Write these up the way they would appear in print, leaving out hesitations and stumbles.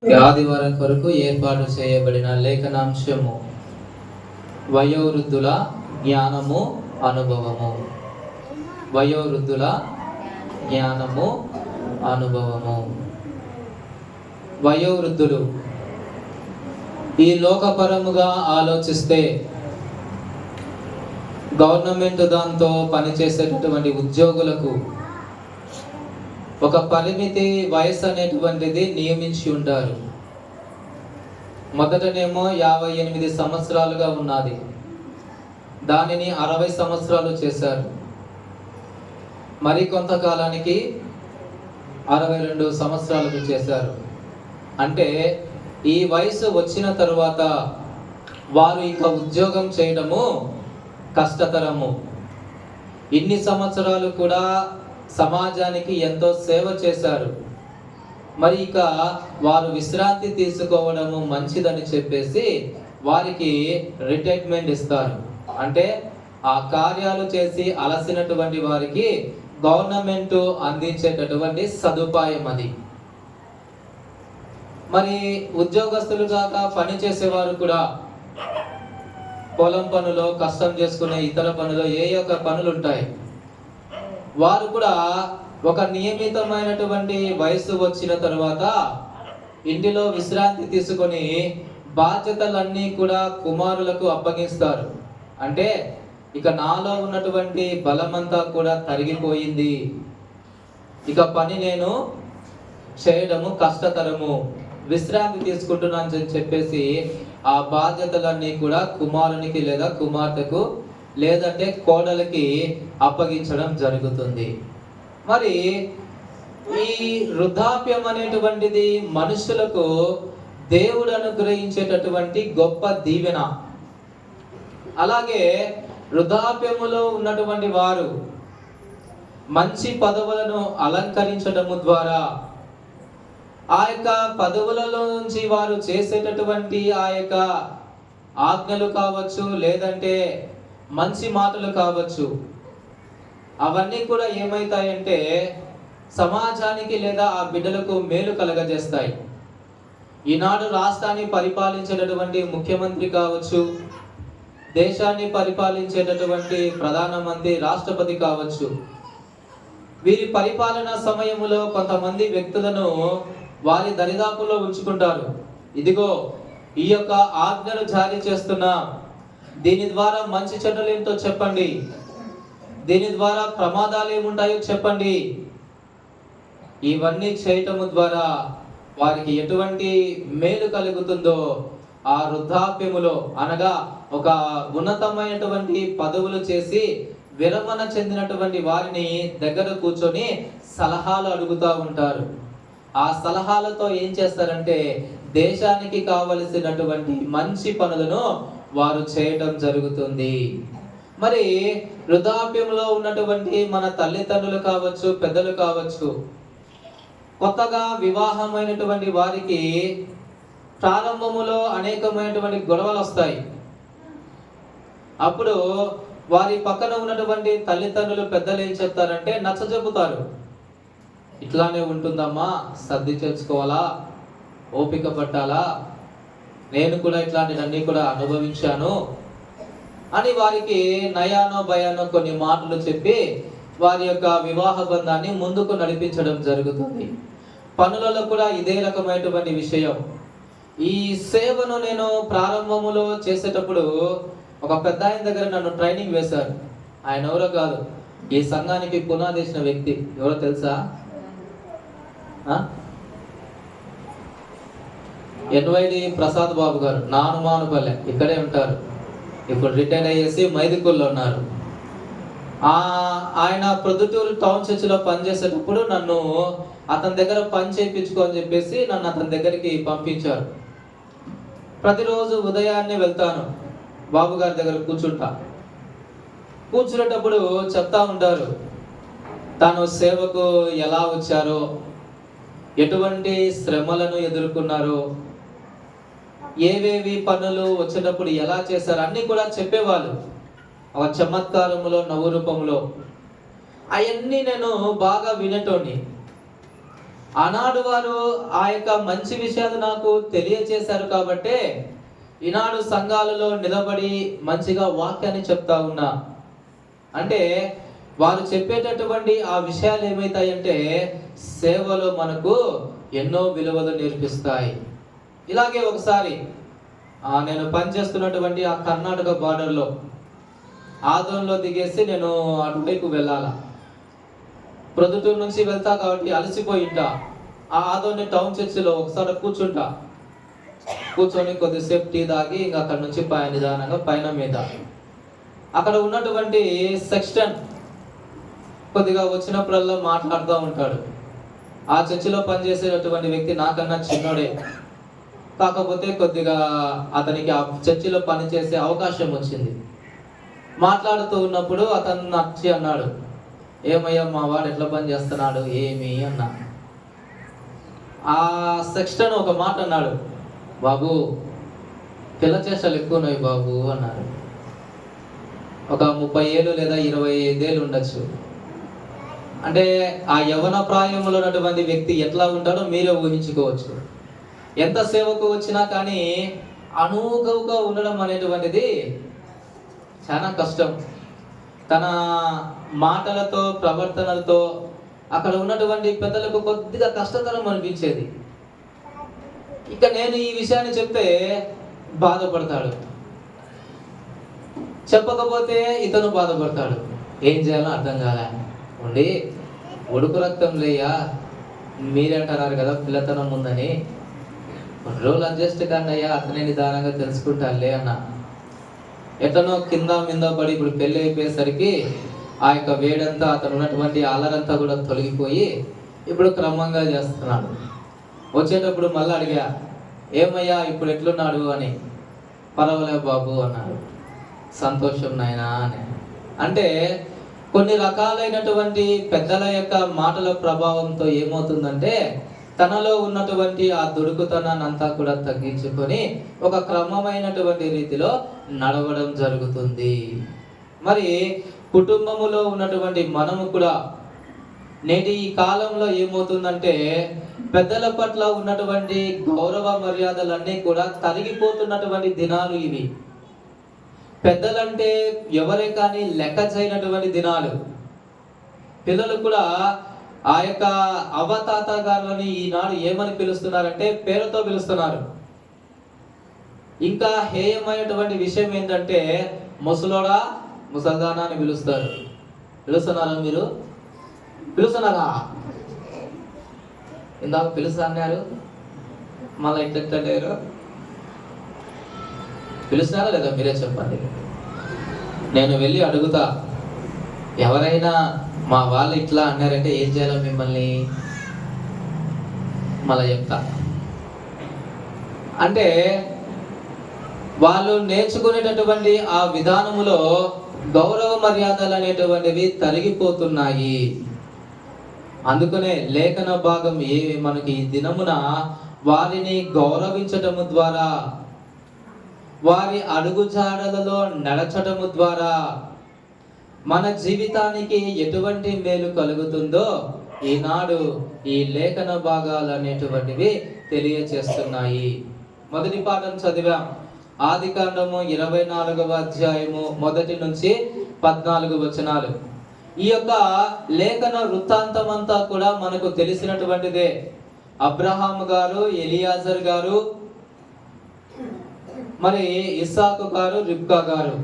ఆదివారం కొరకు ఏర్పాటు చేయబడిన లేఖనాంశము వయోవృద్ధుల జ్ఞానము అనుభవము. వయోవృద్ధుల జ్ఞానము అనుభవము. వయోవృద్ధులు ఈ లోకపరముగా ఆలోచిస్తే గవర్నమెంట్ దాంతో పనిచేసేటటువంటి ఉద్యోగులకు ఒక పరిమితి వయసు అనేటువంటిది నియమించి ఉంటారు. మొదటనేమో 58 సంవత్సరాలుగా ఉన్నది, దానిని 60 సంవత్సరాలు చేశారు. మరి కొంతకాలానికి 62 సంవత్సరాలకు చేశారు. అంటే ఈ వయసు వచ్చిన తరువాత వారు ఇక ఉద్యోగం చేయడము కష్టతరము. ఇన్ని సంవత్సరాలు కూడా సమాజానికి ఎంతో సేవ చేశారు. మరి ఇక వారు విశ్రాంతి తీసుకోవడము మంచిదని చెప్పేసి వారికి రిటైర్మెంట్ ఇస్తారు. అంటే ఆ కార్యాలు చేసి అలసినటువంటి వారికి గవర్నమెంట్ అందించేటటువంటి సదుపాయం అది. మరి ఉద్యోగస్తులు కాక పని చేసేవారు కూడా పొలం పనులో, కష్టం చేసుకునే ఇతర పనులు, ఏ యొక్క పనులు ఉంటాయి, వారు కూడా ఒక నియమితమైనటువంటి వయసు వచ్చిన తర్వాత ఇంటిలో విశ్రాంతి తీసుకొని బాధ్యతలన్నీ కూడా కుమారులకు అప్పగిస్తారు. అంటే ఇక నాలో ఉన్నటువంటి బలమంతా కూడా తరిగిపోయింది, ఇక పని నేను చేయడము కష్టతరము, విశ్రాంతి తీసుకుంటున్నాను చెప్పేసి ఆ బాధ్యతలన్నీ కూడా కుమారునికి లేదా కుమార్తెకు లేదంటే కోడలికి అప్పగించడం జరుగుతుంది. మరి ఈ వృద్ధాప్యం అనేటువంటిది మనుషులకు దేవుడు అనుగ్రహించేటటువంటి గొప్ప దీవెన. అలాగే వృద్ధాప్యములో ఉన్నటువంటి వారు మంచి పదవులను అలంకరించడము ద్వారా ఆ యొక్క పదవులలో నుంచి వారు చేసేటటువంటి ఆ యొక్క ఆజ్ఞలు కావచ్చు, లేదంటే మంచి మాటలు కావచ్చు, అవన్నీ కూడా ఏమవుతాయంటే సమాజానికి లేదా ఆ బిడ్డలకు మేలు కలగజేస్తాయి. ఈనాడు రాష్ట్రాన్ని పరిపాలించేటటువంటి ముఖ్యమంత్రి కావచ్చు, దేశాన్ని పరిపాలించేటటువంటి ప్రధానమంత్రి, రాష్ట్రపతి కావచ్చు, వీరి పరిపాలన సమయంలో కొంతమంది వ్యక్తులను వారి దరిదాపుల్లో ఉంచుకుంటారు. ఇదిగో ఈ యొక్క ఆజ్ఞలు జారీ చేస్తున్నా, దీని ద్వారా మంచి చెడ్డలు ఏంటో చెప్పండి, దీని ద్వారా ప్రమాదాలు ఏముంటాయో చెప్పండి. ఇవన్నీ చేయటము ద్వారా వారికి ఎటువంటి మేలు కలుగుతుందో ఆ వృద్ధాప్యములో, అనగా ఒక ఉన్నతమైనటువంటి పదవులు చేసి విరమణ చెందినటువంటి వారిని దగ్గర కూర్చొని సలహాలు అడుగుతూ ఉంటారు. ఆ సలహాలతో ఏం చేస్తారంటే దేశానికి కావలసినటువంటి మంచి పనులను వారు చేయడం జరుగుతుంది. మరి వృద్ధాప్యంలో ఉన్నటువంటి మన తల్లిదండ్రులు కావచ్చు, పెద్దలు కావచ్చు, కొత్తగా వివాహమైనటువంటి వారికి ప్రారంభములో అనేకమైనటువంటి గొడవలు వస్తాయి. అప్పుడు వారి పక్కన ఉన్నటువంటి తల్లిదండ్రులు, పెద్దలు ఏం చెప్తారంటే నచ్చజెప్పుతారు. ఇట్లానే ఉంటుందమ్మా, సర్ది చేసుకోవాలా, ఓపిక పట్టాలా, నేను కూడా ఇట్లాంటివన్నీ కూడా అనుభవించాను అని వారికి నయానో భయానో కొన్ని మాటలు చెప్పి వారి యొక్క వివాహ బంధాన్ని ముందుకు నడిపించడం జరుగుతుంది. పనులలో కూడా ఇదే రకమైనటువంటి విషయం. ఈ సేవను నేను ప్రారంభములో చేసేటప్పుడు ఒక పెద్ద ఆయన దగ్గర నన్ను ట్రైనింగ్ వేశారు. ఆయన ఎవరో కాదు, ఈ సంఘానికి పునాదేసిన వ్యక్తి. ఎవరో తెలుసా? ఎన్వైడి ప్రసాద్ బాబు గారు, నానుమానుపల్లె, ఇక్కడే ఉంటారు. ఇప్పుడు రిటైర్ అయ్యేసి మైదుకూరులో ఉన్నారు. ఆయన ప్రొద్దుటూరు టౌన్ చర్చిలో పనిచేసేటప్పుడు నన్ను అతని దగ్గర పని చేయించుకో అని చెప్పేసి నన్ను అతని దగ్గరికి పంపించారు. ప్రతిరోజు ఉదయాన్నే వెళ్తాను, బాబు గారి దగ్గర కూర్చునేటప్పుడు చెప్తా ఉంటారు తాను సేవకు ఎలా వచ్చారో, ఎటువంటి శ్రమలను ఎదుర్కొన్నారో, ఏవేవి పనులు వచ్చేటప్పుడు ఎలా చేశారు అన్నీ కూడా చెప్పేవాళ్ళు. ఒక చమత్కారములో, నవ్వు రూపంలో అవన్నీ నేను బాగా వినేటోని. ఆనాడు వారు ఆ యొక్క మంచి విషయాలు నాకు తెలియచేశారు కాబట్టే ఈనాడు సంఘాలలో నిలబడి మంచిగా వాక్యాన్ని చెప్తా ఉన్నా. అంటే వారు చెప్పేటటువంటి ఆ విషయాలు ఏమవుతాయంటే సేవలో మనకు ఎన్నో విలువలు నేర్పిస్తాయి. ఇలాగే ఒకసారి నేను పనిచేస్తున్నటువంటి ఆ కర్ణాటక బార్డర్లో ఆదోన్లో దిగేసి నేను అటువైపు వెళ్ళాలా. ప్రొద్దుటూరు నుంచి వెళ్తా కాబట్టి అలసిపోయి ఉంటా. ఆ ఆదోని టౌన్ చర్చిలో ఒకసారి కూర్చొని కొద్దిసేపు టీ తాగి ఇంకా అక్కడ నుంచి నిదానంగా పైన మీద అక్కడ ఉన్నటువంటి సెక్షన్ కొద్దిగా వచ్చినప్పుడల్లా మాట్లాడుతూ ఉంటాడు. ఆ చర్చిలో పనిచేసేటటువంటి వ్యక్తి నాకన్నా చిన్నోడే, కాకపోతే కొద్దిగా అతనికి ఆ చర్చిలో పనిచేసే అవకాశం వచ్చింది. మాట్లాడుతూ ఉన్నప్పుడు అతను నచ్చి అన్నాడు, ఏమయ్యా మా వాడు ఎట్లా పని చేస్తున్నాడు ఏమి అన్నా. ఆ సెక్షన్ ఒక మాట అన్నాడు, బాబు పిల్ల చేష్టలు ఎక్కువ ఉన్నాయి బాబు అన్నారు. ఒక 30 ఏళ్ళు లేదా 25 ఏళ్ళు ఉండొచ్చు. అంటే ఆ యవ్వన ప్రాయంలో ఉన్నటువంటి వ్యక్తి ఎట్లా ఉంటాడో మీరే ఊహించుకోవచ్చు. ఎంత సేవకు వచ్చినా కానీ అనువుగా ఉండడం అనేటువంటిది చాలా కష్టం. తన మాటలతో ప్రవర్తనలతో అక్కడ ఉన్నటువంటి పెద్దలకు కొద్దిగా కష్టతరం అనిపించేది. ఇక నేను ఈ విషయాన్ని చెప్తే బాధపడతాడు, చెప్పకపోతే ఇతను బాధపడతాడు. ఏం చేయాలో అర్థం కాలే. ఉండి ఉడుకు రక్తం లేయా, మీరంటున్నారు కదా పిల్లతనం ఉందని, కొన్ని రోజులు అడ్జస్ట్ కానీ అయ్యా అతనే నిదానంగా తెలుసుకుంటానులే అన్న. ఎట్లనో కింద మీద పడి ఇప్పుడు పెళ్ళి అయిపోయేసరికి ఆ యొక్క వేడంతా అతను ఉన్నటువంటి అల్లరంతా కూడా తొలగిపోయి ఇప్పుడు క్రమంగా చేస్తున్నాడు. వచ్చేటప్పుడు మళ్ళీ అడిగా, ఏమయ్యా ఇప్పుడు ఎట్లున్నాడు అని. పర్వాలేదు బాబు అన్నాడు. సంతోషం నాయనా అని. అంటే కొన్ని రకాలైనటువంటి పెద్దల యొక్క మాటల ప్రభావంతో ఏమవుతుందంటే తనలో ఉన్నటువంటి ఆ దుడుకుతనాన్ని అంతా కూడా తగ్గించుకొని ఒక క్రమమైనటువంటి రీతిలో నడవడం జరుగుతుంది. మరి కుటుంబములో ఉన్నటువంటి మనము కూడా నేటి ఈ కాలంలో ఏమవుతుందంటే పెద్దల పట్ల ఉన్నటువంటి గౌరవ మర్యాదలన్నీ కూడా తరిగిపోతున్నటువంటి దినాలు ఇవి. పెద్దలంటే ఎవరే కానీ లెక్క చేయనటువంటి దినాలు. పిల్లలు కూడా ఆ యొక్క అవతాత గారుని ఈనాడు ఏమని పిలుస్తున్నారంటే పేరుతో పిలుస్తున్నారు. ఇంకా హేయమైనటువంటి విషయం ఏంటంటే ముసలోడా ముసల్దానా అని పిలుస్తారు. పిలుస్తున్నారా మీరు? పిలుస్తున్నారా? ఇందాక పిలుస్తా అన్నారు, మళ్ళీ ఎట్లెట్టారు? పిలుస్తున్నారా లేదా మీరే చెప్పండి. నేను వెళ్ళి అడుగుతా, ఎవరైనా మా వాళ్ళు ఇట్లా అన్నారంటే ఏం చేయాలో మిమ్మల్ని మళ్ళీ చెప్తా. అంటే వాళ్ళు నేర్చుకునేటటువంటి ఆ విధానములో గౌరవ మర్యాదలు అనేటువంటివి తరిగిపోతున్నాయి. అందుకనే లేఖన భాగం మనకి ఈ దినమున వారిని గౌరవించటము ద్వారా, వారి అడుగుజాడలలో నడచటము ద్వారా మన జీవితానికి ఎటువంటి మేలు కలుగుతుందో ఈనాడు ఈ లేఖన భాగాలు అనేటువంటివి తెలియచేస్తున్నాయి. మొదటి పాఠం చదివాం, ఆదికాండము 24వ అధ్యాయము 1 నుంచి 14 వచనాలు. ఈ యొక్క లేఖన వృత్తాంతం అంతా కూడా మనకు తెలిసినటువంటిదే. అబ్రహాం గారు, ఎలియాజర్ గారు, మరి ఇస్సాకు గారు, రిబ్కా గారు,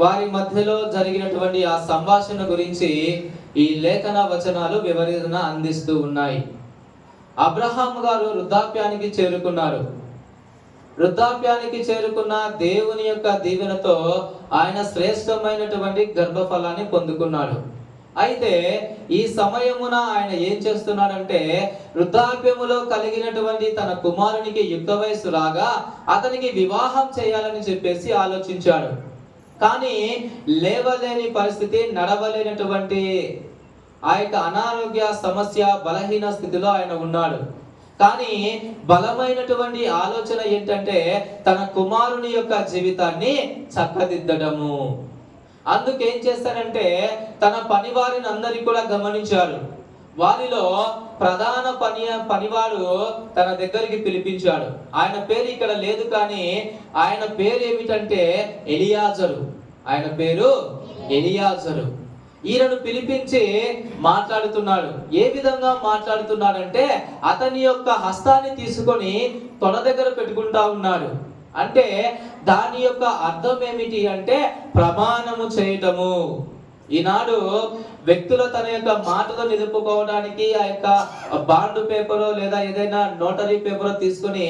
వారి మధ్యలో జరిగినటువంటి ఆ సంభాషణ గురించి ఈ లేఖన వచనాలు వివరణ అందిస్తూ ఉన్నాయి. అబ్రహాం గారు వృద్ధాప్యానికి చేరుకున్నారు. వృద్ధాప్యానికి చేరుకున్న దేవుని యొక్క దీవెనతో ఆయన శ్రేష్టమైనటువంటి గర్భఫలాన్ని పొందుకున్నాడు. అయితే ఈ సమయమున ఆయన ఏం చేస్తున్నాడంటే వృద్ధాప్యములో కలిగినటువంటి తన కుమారునికి యుక్త వయసు రాగా అతనికి వివాహం చేయాలని చెప్పేసి ఆలోచించాడు. కానీ లేవలేని పరిస్థితి, నడవలేనటువంటి ఆ యొక్క అనారోగ్య సమస్య, బలహీన స్థితిలో ఆయన ఉన్నాడు. కానీ బలమైనటువంటి ఆలోచన ఏంటంటే తన కుమారుని యొక్క జీవితాన్ని చక్కదిద్దడము. అందుకేం చేస్తారంటే తన పనివారిని అందరినీ కూడా గమనించారు. వారిలో ప్రధాన పనివాడు తన దగ్గరికి పిలిపించాడు. ఆయన పేరు ఇక్కడ లేదు, కానీ ఆయన పేరు ఏమిటంటే ఎలియాజరు. ఆయన పేరు ఎలియాజరు. ఈయనను పిలిపించి మాట్లాడుతున్నాడు. ఏ విధంగా మాట్లాడుతున్నాడంటే అతని యొక్క హస్తాన్ని తీసుకొని తొడ దగ్గర పెట్టుకుంటా ఉన్నాడు. అంటే దాని యొక్క అర్థం ఏమిటి అంటే ప్రమాణము చేయటము. ఈనాడు వ్యక్తులు తన యొక్క మాటలు నిలుపుకోవడానికి ఆ యొక్క బాండ్ పేపర్ లేదా ఏదైనా నోటరీ పేపర్ తీసుకుని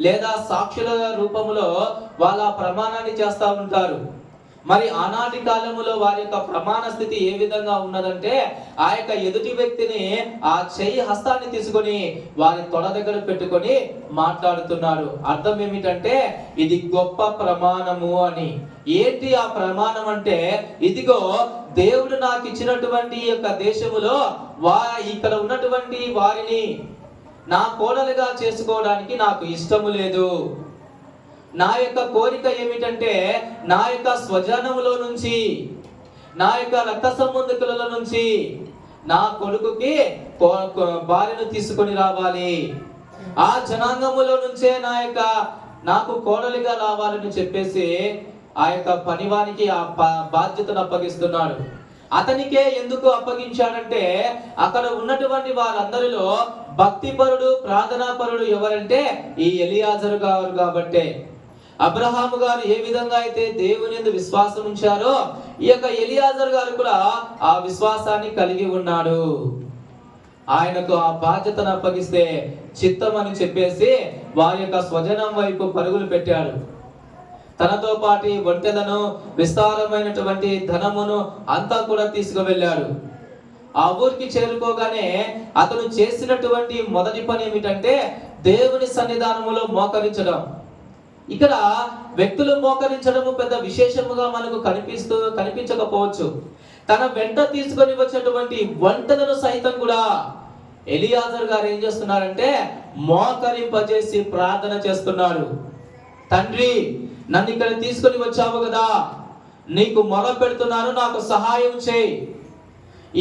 లేదా సాక్షుల రూపంలో వాళ్ళ ప్రమాణాన్ని చేస్తూ ఉంటారు. మరి ఆనాటి కాలంలో వారి యొక్క ప్రమాణ స్థితి ఏ విధంగా ఉన్నదంటే ఆ యొక్క ఎదుటి వ్యక్తిని ఆ చెయ్యి హస్తాన్ని తీసుకొని వారి తొడ దగ్గర పెట్టుకొని మాట్లాడుతున్నాడు. అర్థం ఏమిటంటే ఇది గొప్ప ప్రమాణము అని. ఏంటి ఆ ప్రమాణం అంటే, ఇదిగో దేవుడు నాకు ఇచ్చినటువంటి యొక్క దేశములో ఇక్కడ ఉన్నటువంటి వారిని నా కోడలుగా చేసుకోవడానికి నాకు ఇష్టము లేదు. నా యొక్క కోరిక ఏమిటంటే నా యొక్క స్వజనములో నుంచి, నా యొక్క రక్త సంబంధికుల నుంచి నా కొడుకుకి భార్యను తీసుకొని రావాలి. ఆ జనాంగములో నుంచే నాకు కోడలిగా రావాలని చెప్పేసి ఆ యొక్క పనివానికి ఆ బాధ్యతను అప్పగిస్తున్నాడు. అతనికే ఎందుకు అప్పగించాడంటే అక్కడ ఉన్నటువంటి వారందరిలో భక్తిపరుడు, ప్రార్థనాపరుడు ఎవరంటే ఈ ఎలియాజరు గారు. కాబట్టే అబ్రహాము గారు ఏ విధంగా అయితే దేవుని యందు విశ్వాసం ఉంచారో ఈ యొక్క ఎలియాజరు గారు కూడా ఆ విశ్వాసాన్ని కలిగి ఉన్నాడు. ఆయనకు ఆ బాధ్యతను అప్పగిస్తే చిత్తం అని చెప్పేసి వారి యొక్క స్వజనం వైపు పరుగులు పెట్టాడు. తనతో పాటు ఒంటెలను, విస్తారమైనటువంటి ధనమును అంతా కూడా తీసుకువెళ్ళాడు. ఆ ఊరికి చేరుకోగానే అతను చేసినటువంటి మొదటి పని ఏమిటంటే దేవుని సన్నిధానములో మోకరించడం. ఇక్కడ వ్యక్తులు మోకరించడము పెద్ద విశేషముగా మనకు కనిపించకపోవచ్చు. తన వెంట తీసుకొని వచ్చినటువంటి ఒంటెలను సైతం కూడా ఎలియాజరు గారు ఏం చేస్తున్నారంటే మోకరింపజేసి ప్రార్థన చేస్తున్నాడు. తండ్రి, నన్ను ఇక్కడ తీసుకొని వచ్చావు కదా, నీకు మొర పెడుతున్నాను, నాకు సహాయం చేయి.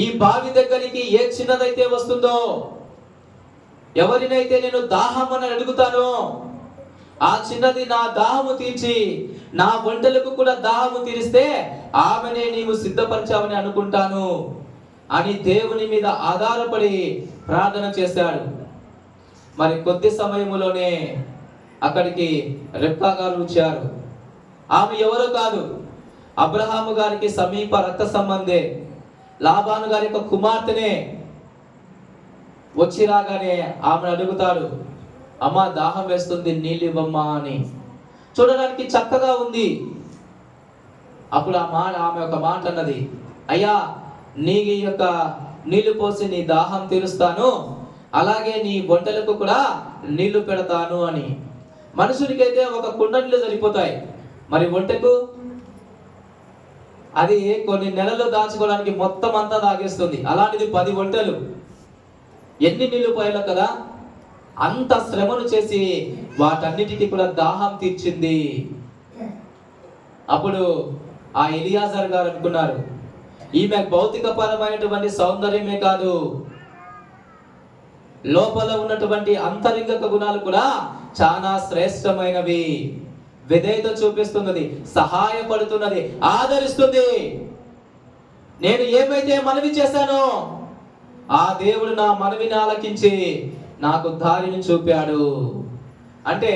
ఈ బావి దగ్గరికి ఏ చిన్నదైతే వస్తుందో, ఎవరినైతే నేను దాహం అని అడుగుతానో ఆ చిన్నది నా దాహము తీర్చి నా ఒంటెలకు కూడా దాహము తీరిస్తే ఆమెనే నీవు సిద్ధపరచావని అనుకుంటాను అని దేవుని మీద ఆధారపడి ప్రార్థన చేశాడు. మరి కొద్ది సమయములోనే అక్కడికి రెబ్కా గారు వచ్చారు. ఆమె ఎవరో కాదు, అబ్రహాము గారికి సమీప రక్త సంబంధే, లాబాను గారి యొక్క కుమార్తెనే. వచ్చి రాగానే ఆమెను అడుగుతాడు, అమ్మ దాహం వేస్తుంది, నీళ్ళు ఇవ్వమ్మా అని. చూడడానికి చక్కగా ఉంది. అప్పుడు ఆమె ఒక మాట అన్నది, అయ్యా నీ యొక్క నీళ్లు పోసి నీ దాహం తీరుస్తాను, అలాగే నీ ఒంటెలకు కూడా నీళ్లు పెడతాను అని. మనుషునికైతే ఒక కుండ నీళ్ళు సరిపోతాయి, మరి ఒంటెకు అది కొన్ని నెలలు దాచుకోవడానికి మొత్తం అంతా తాగేస్తుంది. అలాంటిది 10 ఒంటెలు, ఎన్ని నీళ్లు పోయాలో కదా. అంత శ్రమను చేసి వాటన్నిటికీ కూడా దాహం తీర్చింది. అప్పుడు ఆ ఎలియాజరు గారు అనుకున్నారు, ఈమె భౌతిక పరమైనటువంటి సౌందర్యమే కాదు, లోపల ఉన్నటువంటి అంతరింగక గుణాలు కూడా చాలా శ్రేష్టమైనవి. విధేయత చూపిస్తున్నది, సహాయపడుతున్నది, ఆదరిస్తుంది. నేను ఏమైతే మనవి చేశానో ఆ దేవుడు నా మనవిని ఆలకించి నాకు దారిని చూపాడు. అంటే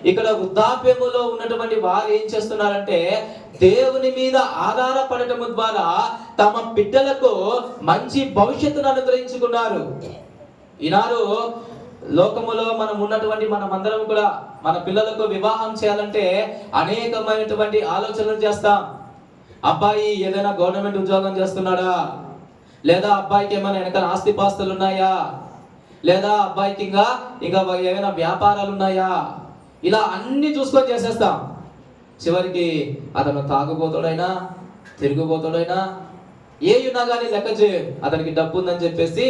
ఇక్కడ వృద్ధాప్యములో ఉన్నటువంటి వారు ఏం చేస్తున్నారంటే దేవుని మీద ఆధారపడటము ద్వారా తమ బిడ్డలకు మంచి భవిష్యత్తును అనుగ్రహించుకున్నారు. ఈనాడు లోకములో మనం ఉన్నటువంటి మనమందరం కూడా మన పిల్లలకు వివాహం చేయాలంటే అనేకమైనటువంటి ఆలోచనలు చేస్తాం. అబ్బాయి ఏదైనా గవర్నమెంట్ ఉద్యోగం చేస్తున్నాడా, లేదా అబ్బాయికి ఏమైనా వెనకాల ఆస్తిపాస్తులు ఉన్నాయా, లేదా అబ్బాయికి ఇంకా ఏమైనా వ్యాపారాలు ఉన్నాయా, ఇలా అన్ని చూసుకొని చేసేస్తాం. చివరికి అతను తాగుబోతుడైనా తిరుగుబోతుడైనా ఏ ఉన్నా కానీ లెక్క చేయ, అతనికి డబ్బు ఉందని చెప్పేసి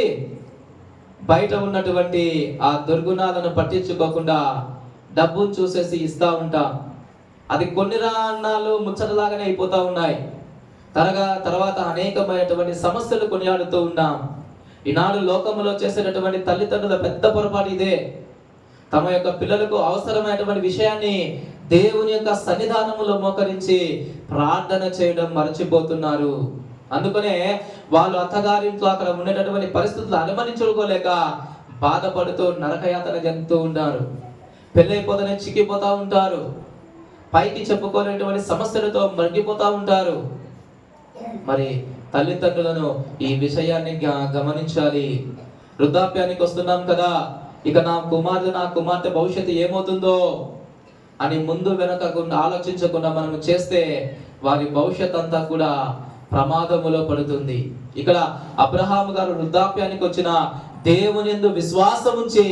బయట ఉన్నటువంటి ఆ దుర్గుణాలను పట్టించుకోకుండా డబ్బును చూసేసి ఇస్తా ఉంటాం. అది కొన్ని రాన్నాళ్ళు ముచ్చటలాగానే అయిపోతా ఉన్నాయి. తర్వాత అనేకమైనటువంటి సమస్యలు కొనియాడుతూ ఉన్నాం. ఈనాడు లోకములో చేసేటటువంటి తల్లిదండ్రుల పెద్ద పొరపాటు ఇదే. తమ యొక్క పిల్లలకు అవసరమైనటువంటి విషయాన్ని దేవుని యొక్క సన్నిధానములో మోకరించి ప్రార్థన చేయడం మరచిపోతున్నారు. అందుకనే వాళ్ళు అత్తగారింట్లో అక్కడ ఉండేటటువంటి పరిస్థితులు అనుమతించుకోలేక బాధపడుతూ నరకయాతన చెందుతూ ఉంటారు. పెళ్ళైపోతేనే చిక్కిపోతూ ఉంటారు. పైకి చెప్పుకోలేటువంటి సమస్యలతో మరిగిపోతూ ఉంటారు. మరి తల్లిదండ్రులను ఈ విషయాన్ని గమనించాలి. వృద్ధాప్యానికి వస్తున్నాం కదా, ఇక నా కుమార్తె భవిష్యత్తు ఏమవుతుందో అని ముందు వెనకకుండా ఆలోచించకుండా మనం చేస్తే వారి భవిష్యత్ అంతా కూడా ప్రమాదములో పడుతుంది. ఇక్కడ అబ్రహాము గారు వృద్ధాప్యానికి వచ్చిన దేవుని యందు విశ్వాసం ఉంచి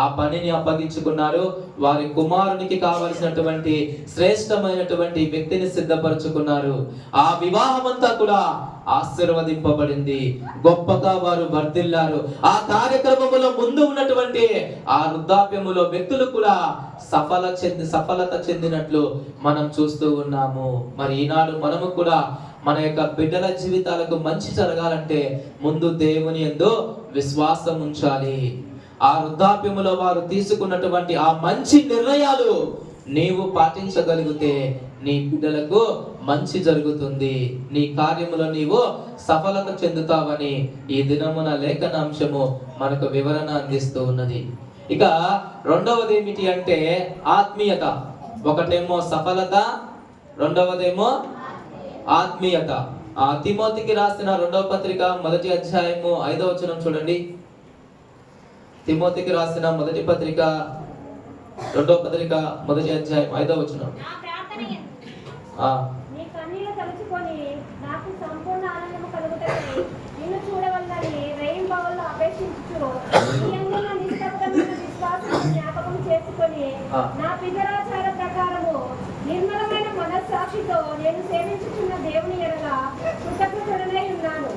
ఆ పనిని అప్పగించుకున్నారు. వారి కుమారునికి కావలసినటువంటి శ్రేష్టమైనటువంటి వ్యక్తిని సిద్ధపరచుకున్నారు. ఆ వివాహం అంతా కూడా ఆశీర్వదింపబడింది. గొప్పగా వారు వర్ధిల్లారు. ఆ కార్యక్రమములో ముందు ఉన్నటువంటి ఆ వృద్ధాప్యములో వ్యక్తులు కూడా సఫలత చెందినట్లు మనం చూస్తూ ఉన్నాము. మరి ఈనాడు మనము కూడా మన యొక్క బిడ్డల జీవితాలకు మంచి జరగాలంటే ముందు దేవుని యందు విశ్వాసం ఉంచాలి. ఆ వృద్ధాప్యములో వారు తీసుకున్నటువంటి ఆ మంచి నిర్ణయాలు నీవు పాటించగలిగితే నీ బిడ్డలకు మంచి జరుగుతుంది. నీ కార్యములో నీవు సఫలత చెందుతావని ఈ దినమున లేఖనాంశము మనకు వివరణ అందిస్తూ ఉన్నది. ఇక రెండవది ఏమిటి అంటే ఆత్మీయత. ఒకటేమో సఫలత, రెండవదేమో ఆత్మీయత. ఆ తిమోతికి రాసిన రెండవ పత్రిక 1వ అధ్యాయము 5వ వచనం చూడండి. తిమోతికి రాసిన మొదటి పత్రిక 2వ పత్రిక 1వ అధ్యాయం 5వ వచనం. నా పితరాచార ప్రకారము నిర్మలమైన మనస్సాక్షితో నేను సేవించుచున్న దేవుని ఎడల కృతజ్ఞుడనై ఉన్నాను.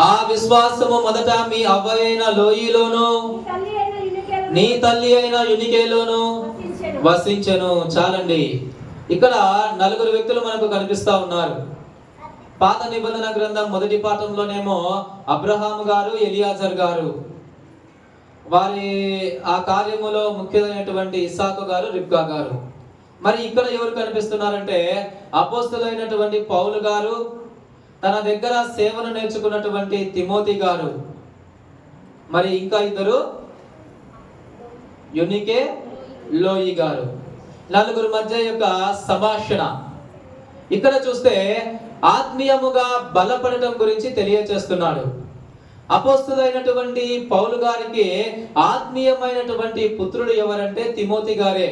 ఆ విశ్వాసము మొదట మీ అవ్వైన లోయలోను నీ తల్లి అయిన యునికేలోను వసించెను. చాలండి. ఇక్కడ నలుగురు వ్యక్తులు మనకు కనిపిస్తా ఉన్నారు. పాత నిబంధన గ్రంథం మొదటి పాఠంలోనేమో అబ్రహాము గారు, ఎలియాజర్ గారు, వారి ఆ కార్యములో ముఖ్యమైనటువంటి ఇస్సాకు గారు, రిబ్కా గారు. మరి ఇక్కడ ఎవరు కనిపిస్తున్నారంటే అపోస్తలుడైనటువంటి పౌలు గారు, తన దగ్గర సేవను నేర్చుకున్నటువంటి తిమోతి గారు, మరి ఇంకా ఇద్దరు యునికే, లోయి గారు. నలుగురు మధ్య యొక్క సంభాషణ. ఇక్కడ చూస్తే ఆత్మీయముగా బలపడటం గురించి తెలియచేస్తున్నాడు. అపోస్తలుడైనటువంటి పౌలు గారికి ఆత్మీయమైనటువంటి పుత్రుడు ఎవరంటే తిమోతి గారే.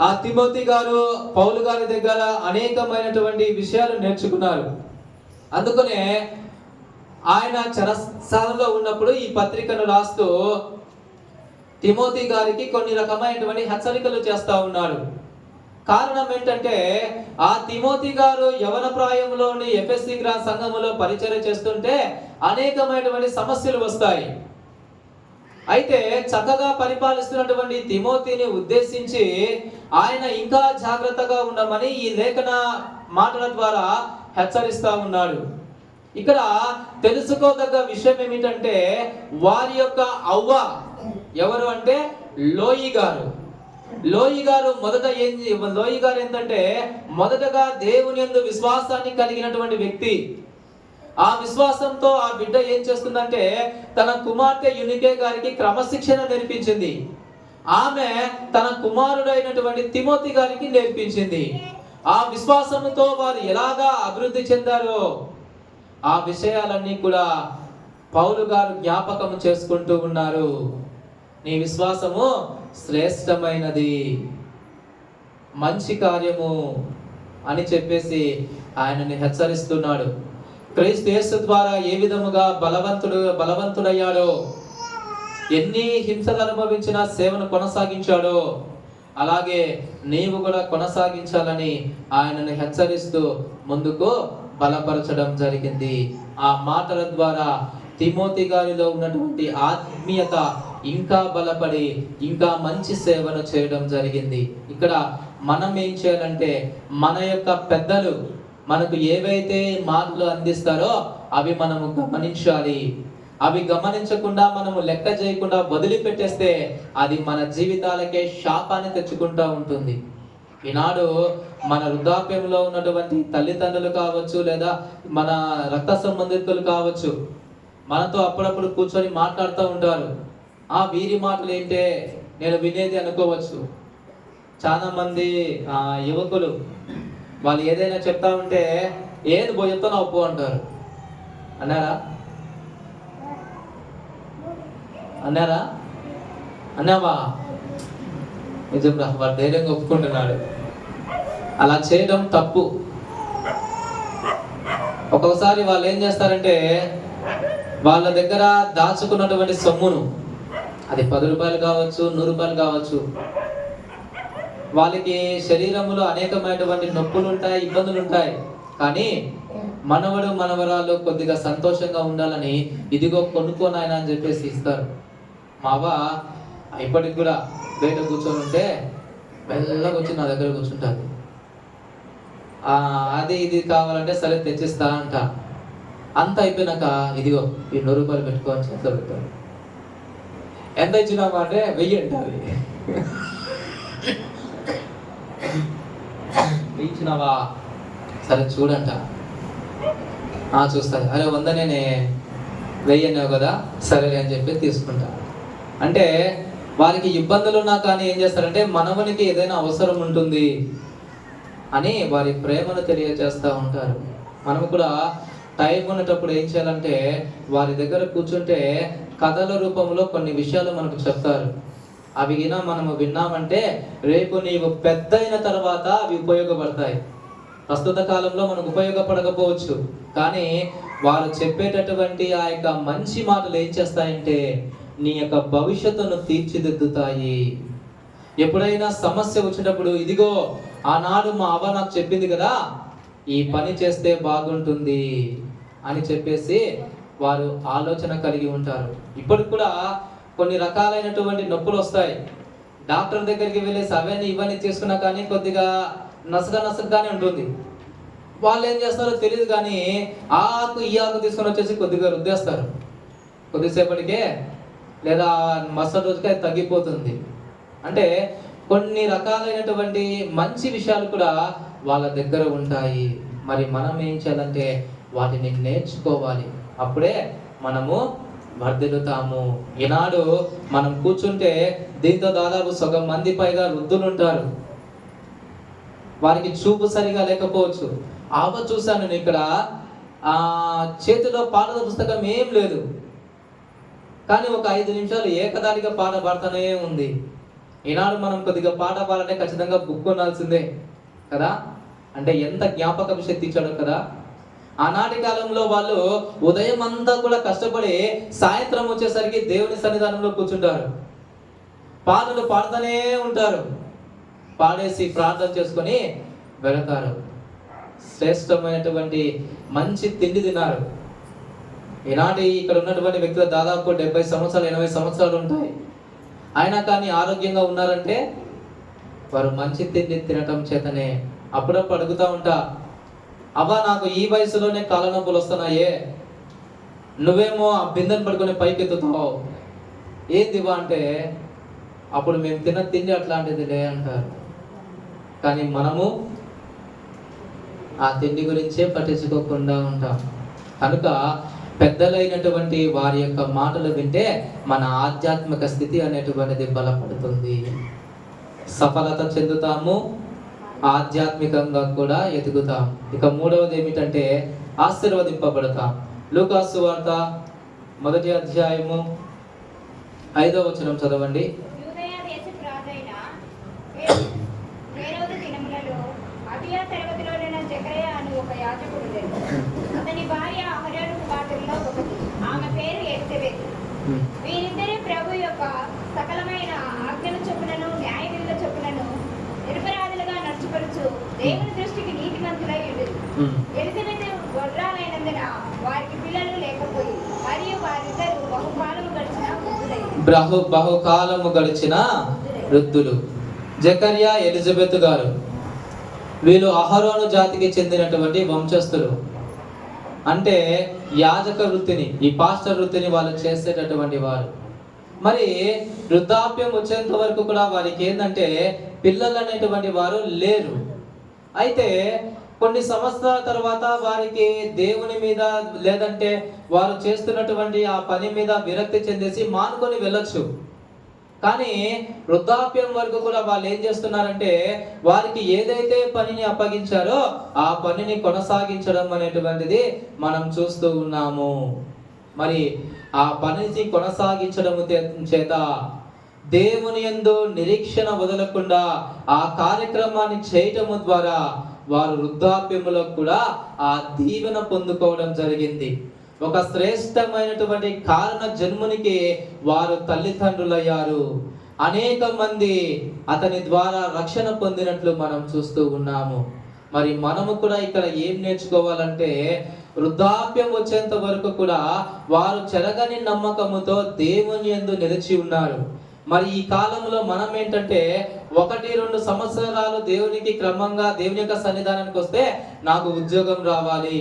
ఆ తిమోతి గారు పౌలు గారి దగ్గర అనేకమైనటువంటి విషయాలు నేర్చుకున్నారు. అందుకనే ఆయన చెరసాలలో ఉన్నప్పుడు ఈ పత్రికను రాస్తూ తిమోతి గారికి కొన్ని రకమైనటువంటి హెచ్చరికలు చేస్తా ఉన్నారు. కారణం ఏంటంటే ఆ తిమోతి గారు యవన ప్రాయంలోని ఎఫెసీ సంఘములో పరిచర్య చేస్తుంటే అనేకమైనటువంటి సమస్యలు వస్తాయి. అయితే చక్కగా పరిపాలిస్తున్నటువంటి తిమోతిని ఉద్దేశించి ఆయన ఇంకా జాగ్రత్తగా ఉండమని ఈ లేఖన మాటల ద్వారా హెచ్చరిస్తా ఉన్నాడు. ఇక్కడ తెలుసుకోదగ్గ విషయం ఏమిటంటే వారి యొక్క అవ్వ ఎవరు అంటే లోయి గారు. లోయి గారు ఏంటంటే మొదటగా దేవుని యందు విశ్వాసాన్ని కలిగినటువంటి వ్యక్తి. ఆ విశ్వాసంతో ఆ బిడ్డ ఏం చేస్తుందంటే తన కుమార్తె యునికే గారికి క్రమశిక్షణ నేర్పించింది. ఆమె తన కుమారుడైనటువంటి తిమోతి గారికి నేర్పించింది. ఆ విశ్వాసంతో వారు ఎలాగా అభివృద్ధి చెందారో ఆ విషయాలన్నీ కూడా పౌలు గారు జ్ఞాపకం చేసుకుంటూ ఉన్నారు. నీ విశ్వాసము శ్రేష్టమైనది, మంచి కార్యము అని చెప్పేసి ఆయనని హెచ్చరిస్తున్నాడు. క్రీస్తు యేసు ద్వారా ఏ విధముగా బలవంతుడయ్యాడో, ఎన్ని హింసలు అనుభవించిన సేవను కొనసాగించాడో అలాగే నీవు కూడా కొనసాగించాలని ఆయనను హెచ్చరిస్తూ ముందుకు బలపరచడం జరిగింది. ఆ మాటల ద్వారా తిమోతి గారిలో ఉన్నటువంటి ఆత్మీయత ఇంకా బలపడి ఇంకా మంచి సేవను చేయడం జరిగింది. ఇక్కడ మనం ఏం చేయాలంటే మన యొక్క పెద్దలు మనకు ఏవైతే మాటలు అందిస్తారో అవి మనము గమనించాలి. అవి గమనించకుండా మనము లెక్క చేయకుండా వదిలిపెట్టేస్తే అది మన జీవితాలకే శాపాన్ని తెచ్చుకుంటూ ఉంటుంది. ఈనాడు మన వృద్ధాప్యంలో ఉన్నటువంటి తల్లిదండ్రులు కావచ్చు, లేదా మన రక్త సంబంధికులు కావచ్చు, మనతో అప్పుడప్పుడు కూర్చొని మాట్లాడుతూ ఉంటారు. వీరి మాటలు ఏంటే నేను వినేది అనుకోవచ్చు. చాలా మంది యువకులు వాళ్ళు ఏదైనా చెప్తా ఉంటే ఏది పోయేతో ఒప్పు అంటారు. అన్నావా నిజం రా, వాడు ధైర్యంగా ఒప్పుకుంటున్నాడు. అలా చేయడం తప్పు. ఒక్కొక్కసారి వాళ్ళు ఏం చేస్తారంటే వాళ్ళ దగ్గర దాచుకున్నటువంటి సొమ్మును, అది 10 రూపాయలు కావచ్చు, 100 రూపాయలు కావచ్చు, వాళ్ళకి శరీరంలో అనేకమైనటువంటి నొప్పులు ఉంటాయి, ఇబ్బందులు ఉంటాయి. కానీ మనవడు మనవరాలు కొద్దిగా సంతోషంగా ఉండాలని ఇదిగో కొనుక్కోనాయన అని చెప్పేసి ఇస్తారు. మావ ఇప్పటికి కూడా బయట కూర్చొని ఉంటే మెల్లగా వచ్చి నా దగ్గర కూర్చుంటారు. అది ఇది కావాలంటే సరే తెచ్చిస్తా అంట. అంత అయిపోయినాక ఇదిగో ఈ 100 రూపాయలు పెట్టుకోని చేతిలో పెట్టారు. ఎంత ఇచ్చినావా అంటే 1000 అంటారు. ఇచ్చినావా సరే చూడంట. చూస్తాను. అరే 100 నేనే 1000 అన్నావు కదా సరే అని చెప్పి తీసుకుంటా. అంటే వారికి ఇబ్బందులు ఉన్నా కానీ ఏం చేస్తారంటే మనవనికి ఏదైనా అవసరం ఉంటుంది అని వారి ప్రేమను తెలియజేస్తూ ఉంటారు. మనం కూడా టైం ఉన్నప్పుడు ఏం చేయాలంటే వారి దగ్గర కూర్చుంటే కథల రూపంలో కొన్ని విషయాలు మనకు చెప్తారు. అవి మనము విన్నామంటే రేపు నీవు పెద్ద అయిన తర్వాత అవి ఉపయోగపడతాయి. ప్రస్తుత కాలంలో మనకు ఉపయోగపడకపోవచ్చు, కానీ వారు చెప్పేటటువంటి ఆ యొక్క మంచి మాటలు ఏం చేస్తాయంటే నీ యొక్క భవిష్యత్తును తీర్చిదిద్దుతాయి. ఎప్పుడైనా సమస్య వచ్చినప్పుడు ఇదిగో ఆనాడు మా అవ్వ నాకు చెప్పింది కదా, ఈ పని చేస్తే బాగుంటుంది అని చెప్పేసి వారు ఆలోచన కలిగి ఉంటారు. ఇప్పటికి కూడా కొన్ని రకాలైనటువంటి నొప్పులు వస్తాయి. డాక్టర్ దగ్గరికి వెళ్ళేసి అవన్నీ ఇవన్నీ తీసుకున్నా కానీ కొద్దిగా నసగానే ఉంటుంది. వాళ్ళు ఏం చేస్తారో తెలియదు, కానీ ఈ ఆకు తీసుకొని వచ్చేసి కొద్దిగా రుద్దేస్తారు. కొద్దిసేపటికే లేదా మరుసటి రోజుకి అది తగ్గిపోతుంది. అంటే కొన్ని రకాలైనటువంటి మంచి విషయాలు కూడా వాళ్ళ దగ్గర ఉంటాయి. మరి మనం ఏం చేయాలంటే వాటిని నేర్చుకోవాలి. అప్పుడే మనము వర్ధిల్లుతాము. ఈనాడు మనం కూర్చుంటే దీంతో దాదాపు సగం మంది పైగా వృద్ధులు ఉంటారు. వారికి చూపు సరిగా లేకపోవచ్చు. చూశాను నేను ఇక్కడ చేతిలో పాటల పుస్తకం ఏం లేదు, కానీ ఒక 5 నిమిషాలు ఏకదాటిగా పాట పాడుతూనే ఉంది. ఈనాడు మనం కొద్దిగా పాట పాడాలంటే ఖచ్చితంగా బుక్ కొనాల్సిందే కదా. అంటే ఎంత జ్ఞాపక శక్తి ఇచ్చాడు కదా. ఆనాటి కాలంలో వాళ్ళు ఉదయం అంతా కూడా కష్టపడి సాయంత్రం వచ్చేసరికి దేవుని సన్నిధానంలో కూర్చుంటారు, పాటలు పాడుతూనే ఉంటారు, పాడేసి ప్రార్థన చేసుకొని వెళతారు. శ్రేష్టమైనటువంటి మంచి తిండి తిన్నారు. ఈనాటి ఇక్కడ ఉన్నటువంటి వ్యక్తులు దాదాపు 70 సంవత్సరాలు 80 సంవత్సరాలు ఉంటాయి. అయినా కానీ ఆరోగ్యంగా ఉన్నారంటే వారు మంచి తిండి తినటం చేతనే. అప్పుడప్పుడు అడుగుతూ ఉంటా, అవ్వ నాకు ఈ వయసులోనే కాళ్ళ నొప్పులు వస్తున్నాయే, నువ్వేమో ఆ బిందెను పడుకొని పైకి ఎత్తుతావు ఏందివా అంటే, అప్పుడు మేము తిన్న తిండి అట్లాంటిదిలే అంటారు. కానీ మనము ఆ తిండి గురించే పట్టించుకోకుండా ఉంటాం. కనుక పెద్దలైనటువంటి వారి యొక్క మాటలు వింటే మన ఆధ్యాత్మిక స్థితి అనేటువంటిది బలపడుతుంది, సఫలత చెందుతాము, ఆధ్యాత్మికంగా కూడా ఎదుగుతాం. ఇక 3వది ఏమిటంటే ఆశీర్వదింపబడతాం. లూకాసు వార్త 1వ అధ్యాయము 5వ వచనం చదవండి. అతని భార్య అహరోను కుమార్తెలలో ఒకటి, ఆమె పేరు ఎలిజబెత్. వీరిద్దరే ప్రభు యొక్క సకలమైన ఆజ్ఞల చొప్పునను న్యాయ విధుల చొప్పునను నిరపరాధులుగా నడుచుకొనుచు దేవుని దృష్టికి నీతిమంతులై ఉండేది. ఎలిజబెత్ గొడ్రాలైనందున వారికి పిల్లలు లేకపోయి, మరియు వారిద్దరు బహుకాలము గడిచిన వృద్ధులు. జకర్యా, ఎలిజబెత్ గారు వీళ్ళు అహరోను జాతికి చెందినటువంటి వంశస్థులు. అంటే యాజక వృత్తిని, ఈ పాస్టర్ వృత్తిని వాళ్ళు చేసేటటువంటి వారు. మరి వృద్ధాప్యం వచ్చేంత వరకు కూడా వారికి ఏంటంటే పిల్లలు అనేటువంటి వారు లేరు. అయితే కొన్ని సంవత్సరాల తర్వాత వారికి దేవుని మీద లేదంటే వారు చేస్తున్నటువంటి ఆ పని మీద విరక్తి చెందేసి మానుకొని వెళ్ళొచ్చు. కానీ వృద్ధాప్యం వరకు కూడా వాళ్ళు ఏం చేస్తున్నారంటే వారికి ఏదైతే పనిని అప్పగించారో ఆ పనిని కొనసాగించడం అనేటువంటిది మనం చూస్తూ ఉన్నాము. మరి ఆ పనిని కొనసాగించడం చేత దేవుని యందు నిరీక్షణ వదలకుండా ఆ కార్యక్రమాన్ని చేయటము ద్వారా వారు వృద్ధాప్యములో కూడా ఆ దీవెన పొందుకోవడం జరిగింది. ఒక శ్రేష్టమైనటువంటి కారణ జన్మునికి వారు తల్లిదండ్రులయ్యారు. అనేక మంది అతని ద్వారా రక్షణ పొందినట్లు మనం చూస్తూ ఉన్నాము. మరి మనము కూడా ఇక్కడ ఏం నేర్చుకోవాలంటే వృద్ధాప్యం వచ్చేంత వరకు కూడా వారు చెరగని నమ్మకముతో దేవుని యందు నిలిచి ఉన్నారు. మరి ఈ కాలంలో మనం ఏంటంటే 1-2 సంవత్సరాలు దేవునికి క్రమంగా దేవుని యొక్క సన్నిధానానికి వస్తే నాకు ఉద్యోగం రావాలి,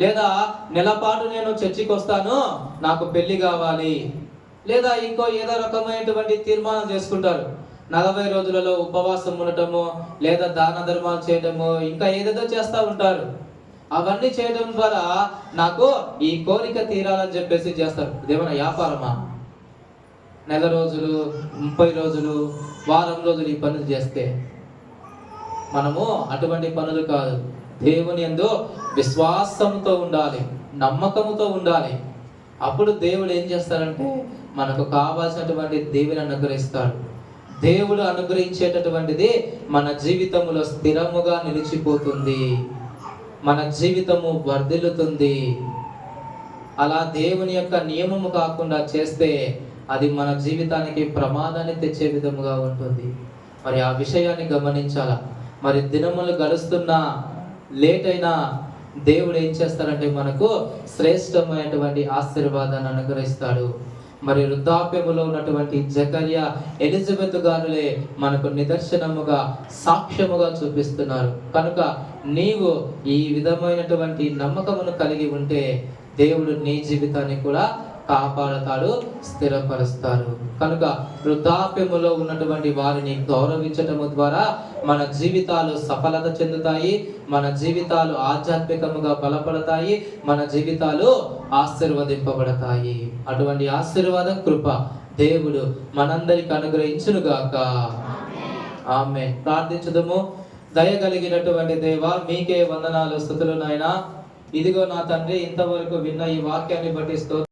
లేదా నెలపాటు నేను చర్చికి వస్తాను నాకు పెళ్లి కావాలి, లేదా ఇంకో ఏదో రకమైనటువంటి తీర్మానం చేసుకుంటారు. 40 రోజులలో ఉపవాసం ఉండటము, లేదా దాన ధర్మాలు చేయటము, ఇంకా ఏదేదో చేస్తూ ఉంటారు. అవన్నీ చేయడం ద్వారా నాకు ఈ కోరిక తీరాలని చెప్పేసి చేస్తారు. ఇదేమన్నా వ్యాపారమా? నెల రోజులు, 30 రోజులు, వారం రోజులు ఈ పనులు చేస్తే మనము అటువంటి పనులు కాదు. దేవుని యందు విశ్వాసంతో ఉండాలి, నమ్మకంతో ఉండాలి. అప్పుడు దేవుడు ఏం చేస్తాడంటే మనకు కావాల్సినటువంటి దేవుని అనుగ్రహిస్తాడు. దేవుడు అనుగ్రహించేటటువంటిది మన జీవితంలో స్థిరముగా నిలిచిపోతుంది, మన జీవితము వర్ధిల్లుతుంది. అలా దేవుని యొక్క నియమము కాకుండా చేస్తే అది మన జీవితానికి ప్రమాదాన్ని తెచ్చే విధముగా ఉంటుంది. మరి ఆ విషయాన్ని గమనించాల. మరి దినములు గడుస్తున్నా లేట్ అయినా దేవుడు ఏం చేస్తారంటే మనకు శ్రేష్టమైనటువంటి ఆశీర్వాదాన్ని అనుగ్రహిస్తాడు. మరి వృద్ధాప్యములో ఉన్నటువంటి జకర్యా, ఎలిజబెత్ గారులే మనకు నిదర్శనముగా, సాక్ష్యముగా చూపిస్తున్నారు. కనుక నీవు ఈ విధమైనటువంటి నమ్మకమును కలిగి ఉంటే దేవుడు నీ జీవితాన్ని కూడా కాపాడతాడు, స్థిరపరుస్తాడు. కనుక వృద్ధాప్యములో ఉన్నటువంటి వారిని గౌరవించటము ద్వారా మన జీవితాలు సఫలత చెందుతాయి, మన జీవితాలు ఆధ్యాత్మికముగా బలపడతాయి, మన జీవితాలు ఆశీర్వదింపబడతాయి. అటువంటి ఆశీర్వాదం, కృప దేవుడు మనందరికి అనుగ్రహించునుగాక. ఆమేన్. ప్రార్థించుదుము. దయగలిగినటువంటి దేవా, మీకే వందనాలు, స్తుతులు నాయనా. ఇదిగో నా తండ్రి, ఇంతవరకు విన్న ఈ వాక్యాన్ని బట్టి